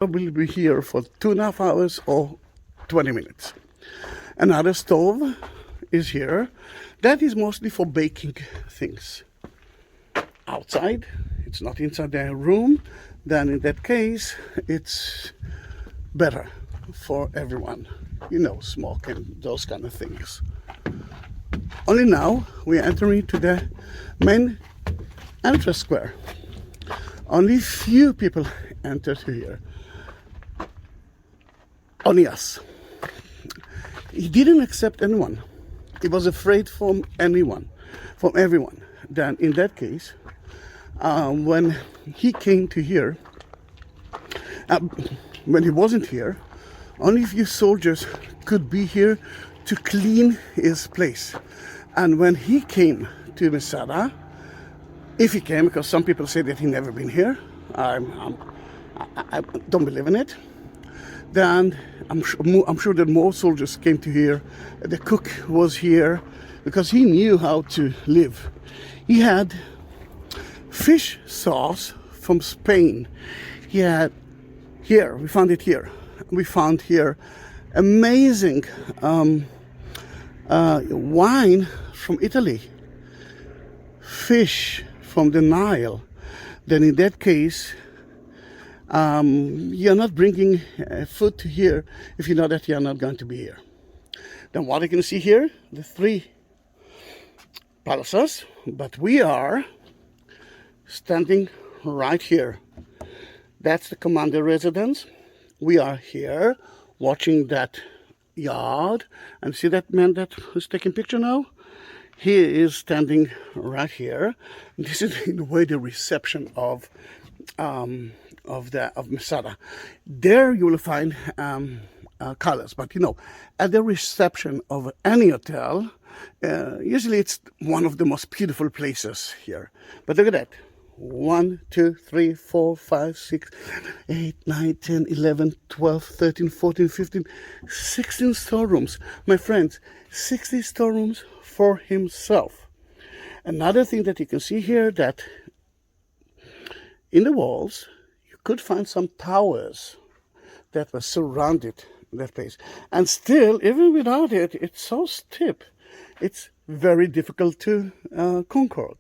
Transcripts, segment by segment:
will be here for 2.5 hours or 20 minutes. Another stove is here. That is mostly for baking things. Outside, it's not inside the room. Then in that case, it's better for everyone. You know, smoke and those kind of things. Only now we are entering to the main entrance square. Only few people enter here. Only us. He didn't accept anyone. He was afraid from anyone, from everyone. Then in that case, when he came to here, when he wasn't here, only a few soldiers could be here to clean his place. And when he came to Masada, if he came, because some people say that he never been here, I don't believe in it. Then I'm sure that more soldiers came to here. The cook was here because he knew how to live. He had fish sauce from Spain. He had here, we found it here. We found here amazing wine from Italy, fish from the Nile. Then in that case, you're not bringing food to here if you know that you're not going to be here. Then what you can see here, the 3 palaces, but we are standing right here. That's the commander residence. We are here watching that yard, and see that man that is taking picture now? He is standing right here. This is in a way the reception of Masada. There you will find colors, but you know, at the reception of any hotel, usually it's one of the most beautiful places here. But look at that. 1, 2, 3, 4, 5, 6, 8, 9, 10, 11, 12, 13, 14, 15, 16 storerooms. My friends, 60 storerooms for himself. Another thing that you can see here, that in the walls, you could find some towers that were surrounded that place. And still, even without it, it's so steep. It's very difficult to conquer.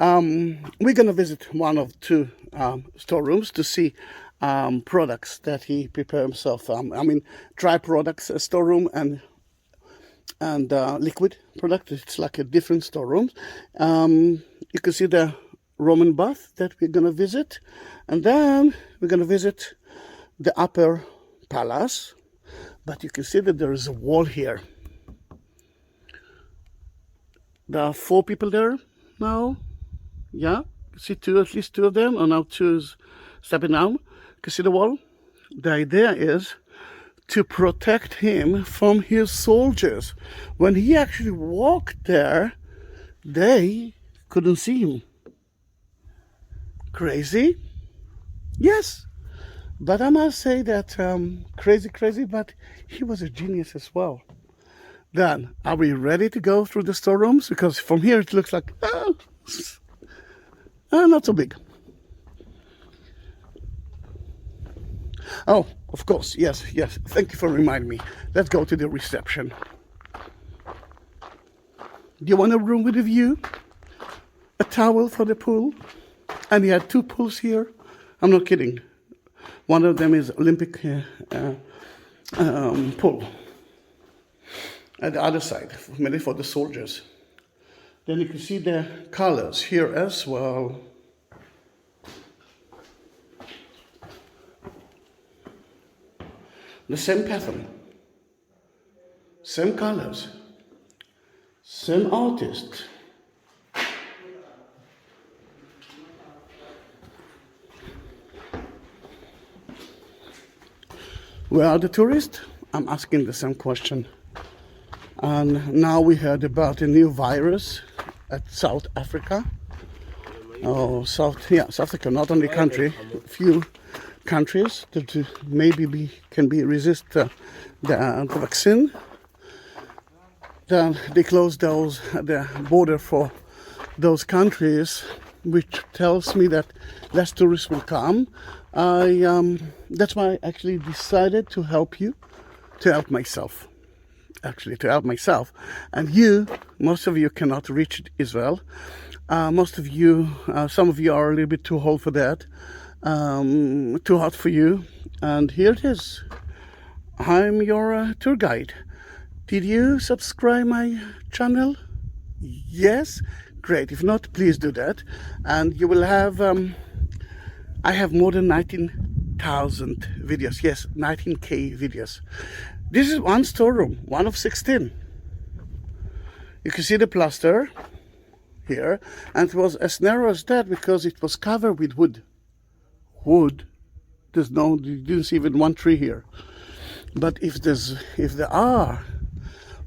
We're going to visit one of 2 storerooms to see products that he prepared himself. Dry products storeroom and liquid product. It's like a different storeroom. You can see the Roman bath that we're going to visit. And then we're going to visit the upper palace. But you can see that there is a wall here. There are 4 people there now. Yeah, you see at least 2 of them, and now 2 is stepping down. You can see the wall? The idea is to protect him from his soldiers. When he actually walked there, they couldn't see him. Crazy? Yes. But I must say that crazy, but he was a genius as well. Then, are we ready to go through the storerooms? Because from here it looks like, not so big. Oh, of course, yes. Thank you for reminding me. Let's go to the reception. Do you want a room with a view? A towel for the pool? And he had 2 pools here. I'm not kidding. One of them is Olympic pool. At the other side, mainly for the soldiers. Then you can see the colors here as well. The same pattern, same colors, same artist. Where are the tourists? I'm asking the same question. And now we heard about a new virus at South Africa. South Africa, not only country, few countries that maybe can resist the vaccine. Then they closed the border for those countries which tells me that less tourists will come. That's why I actually decided to help you, to help myself. Actually, to help myself. And you, most of you cannot reach Israel. Most of you, some of you are a little bit too old for that, too hot for you. And here it is. I'm your tour guide. Did you subscribe my channel? Yes? Great. If not, please do that. And you will have, I have more than 19,000 videos. Yes, 19K videos. This is one storeroom, one of 16. You can see the plaster here, and it was as narrow as that because it was covered with wood. Wood. You didn't see even one tree here. But if there are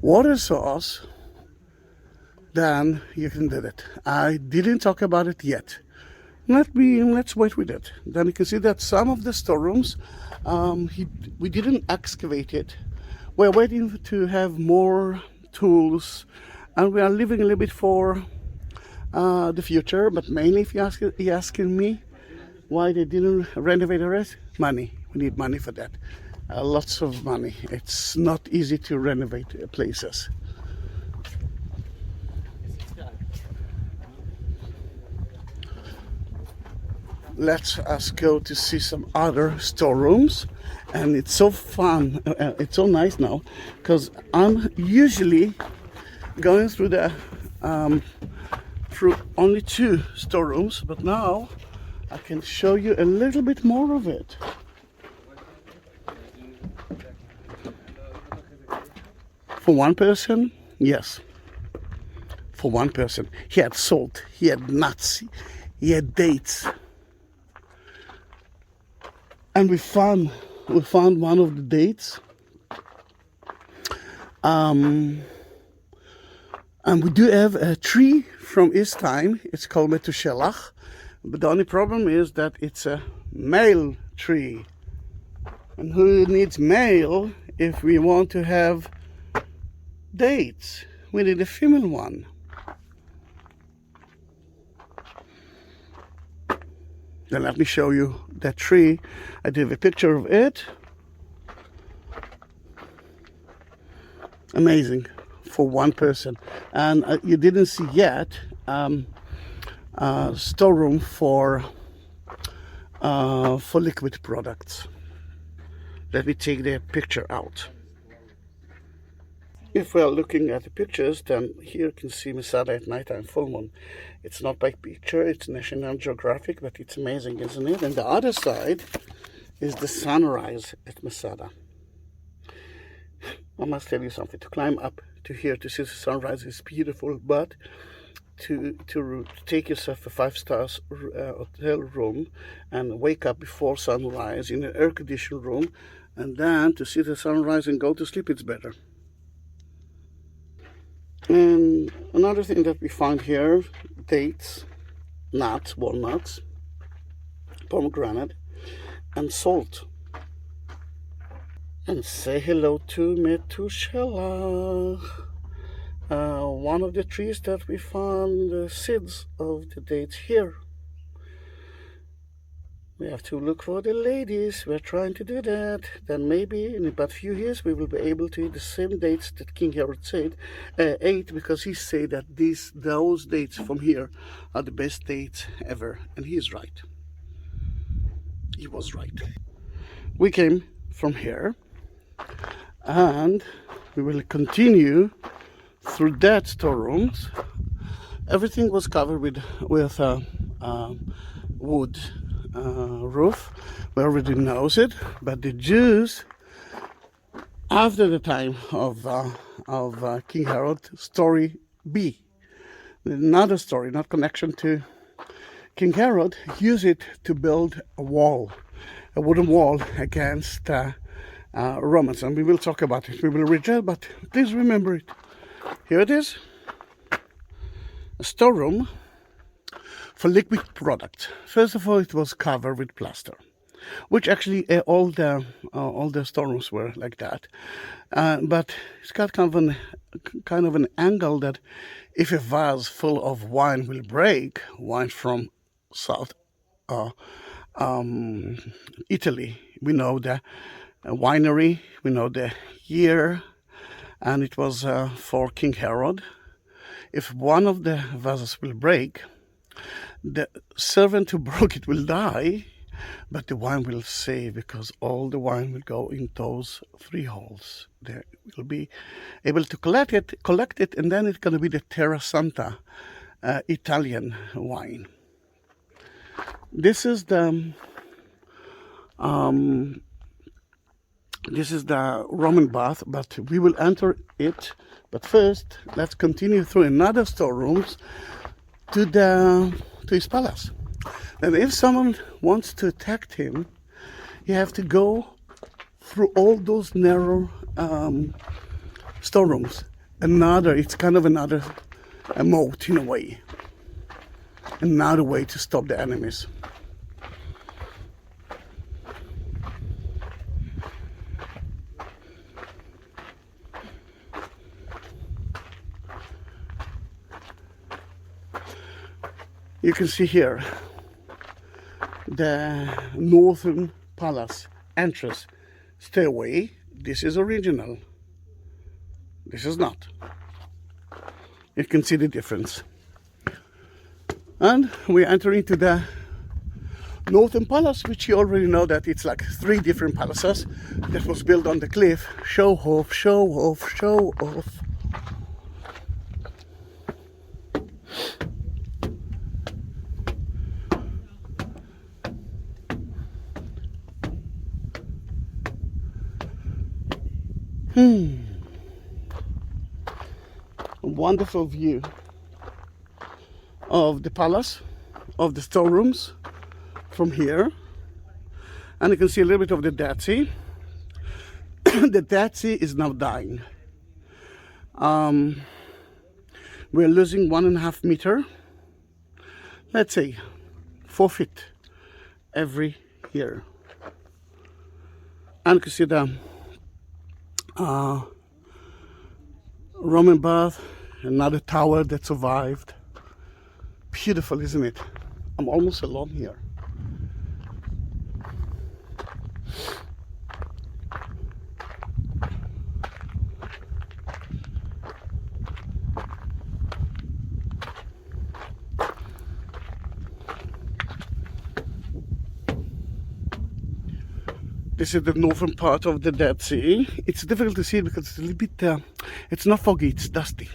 water source, then you can do it. I didn't talk about it yet. Let's wait with it. Then you can see that some of the storerooms, we didn't excavate it. We're waiting to have more tools, and we are living a little bit for the future. But mainly, if you're asking me why they didn't renovate the rest, money. We need money for that. Lots of money. It's not easy to renovate places. Let us go to see some other storerooms, and it's so fun. It's so nice now because I'm usually going through through only 2 storerooms, but now I can show you a little bit more of it. For one person, yes. For one person, he had salt, he had nuts, he had dates. And we found one of the dates, and we do have a tree from his time. It's called Metushelach, but the only problem is that it's a male tree, and who needs male if we want to have dates? We need a female one. Then let me show you that tree. I did a picture of it. Amazing for one person. And you didn't see yet storeroom for liquid products. Let me take the picture out. If we are looking at the pictures, then here you can see Masada at nighttime, full moon. It's not by picture, it's National Geographic, but it's amazing, isn't it? And the other side is the sunrise at Masada. I must tell you something. To climb up to here to see the sunrise is beautiful, but to take yourself a 5-star hotel room and wake up before sunrise in an air-conditioned room, and then to see the sunrise and go to sleep, it's better. And another thing that we find here, dates, nuts, walnuts, pomegranate, and salt. And say hello to Metushelach, one of the trees that we found the seeds of the dates here. We have to look for the ladies. We're trying to do that. Then maybe in about a few years we will be able to eat the same dates that King Herod ate, because he said that those dates from here are the best dates ever, and he is right. He was right. We came from here, and we will continue through that storerooms. Everything was covered with wood. Roof. We already knows it, but the Jews, after the time of King Herod, story B, another story, not connection to King Herod, used it to build a wall, a wooden wall against Romans, and we will talk about it. We will read it, but please remember it. Here it is, a storeroom for liquid products. First of all, it was covered with plaster. which actually all the storerooms were like that. But it's got kind of an angle that if a vase full of wine will break, wine from South Italy, we know the winery, we know the year, and it was for King Herod. If one of the vases will break, the servant who broke it will die, but the wine will save, because all the wine will go in those 3 holes. They will be able to collect it, and then it's going to be the Terra Santa Italian wine. This is the Roman bath, but we will enter it. But first, let's continue through another storerooms to his palace. And if someone wants to attack him, you have to go through all those narrow storerooms. It's kind of another moat in a way. Another way to stop the enemies. You can see here the northern palace entrance stairway. This is original. This is not. You can see the difference. And we enter into the northern palace, which you already know that it's like 3 different palaces that was built on the cliff. Show off, show off, show off. A wonderful view of the palace, of the storerooms from here. And you can see a little bit of the Dead Sea. The Dead Sea is now dying. We're losing 1.5 meter, let's say 4 feet every year. And you can see the Roman bath, another tower that survived. Beautiful, isn't it? I'm almost alone here. This is the northern part of the Dead Sea. It's difficult to see because it's a little bit, it's not foggy, it's dusty.